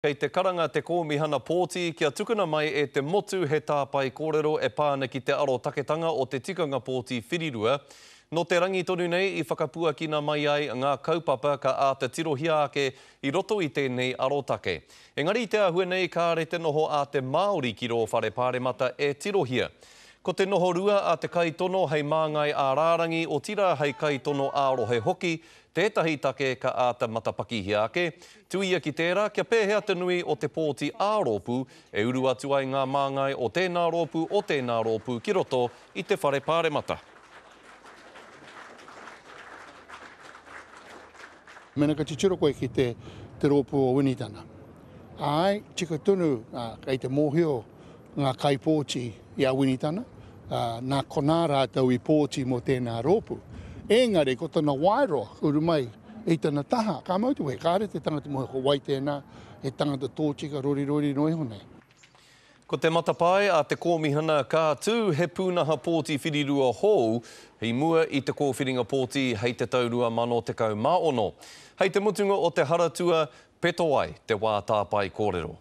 Kei te karanga te kōmihana pōti, kia tukuna mai e te motu he tāpai kōrero e pāna ki te aro taketanga o te tikanga pōti whirirua. No te rangi tonu nei i whakapuakina mai ai ngā kaupapa ka a te tirohia ake i roto i tēnei aro take. Engari te ahua nei ka re te noho a te Māori ki ro whare pāremata e tirohia. Ko te noho rua a te kaitono hei māngai a rārangi o tira hei kaitono a rohe hoki, tētahi take ka a te matapakihi ake. Tuia ki tērā, kia pēhea te nui o te pōti ā-rōpū, e uru atu ai ngā māngai o tēnā rōpū ki roto i te whare pāremata. Mena ka titiro koe ki te rōpū o Winitana. Ai, tika tunu kei te mōhio ngā kaipōti i a Winitana, nā kona rātau i pōti mo tēnā rōpū. Engari, ko tana wairoa, uru mai, i tana taha, ka mautu he, kāre te tangata mohe ko wai tēnā, he tangata tōtika rori noi honei. Ko te matapai a te kōmihana ka tū he pūnaha pōti whirirua hou, hei mua i te kōwhiringa pōti hei te taurua mano te kau maono. Hei te mutunga o te haratua, peto ai te wā tāpai kōrero.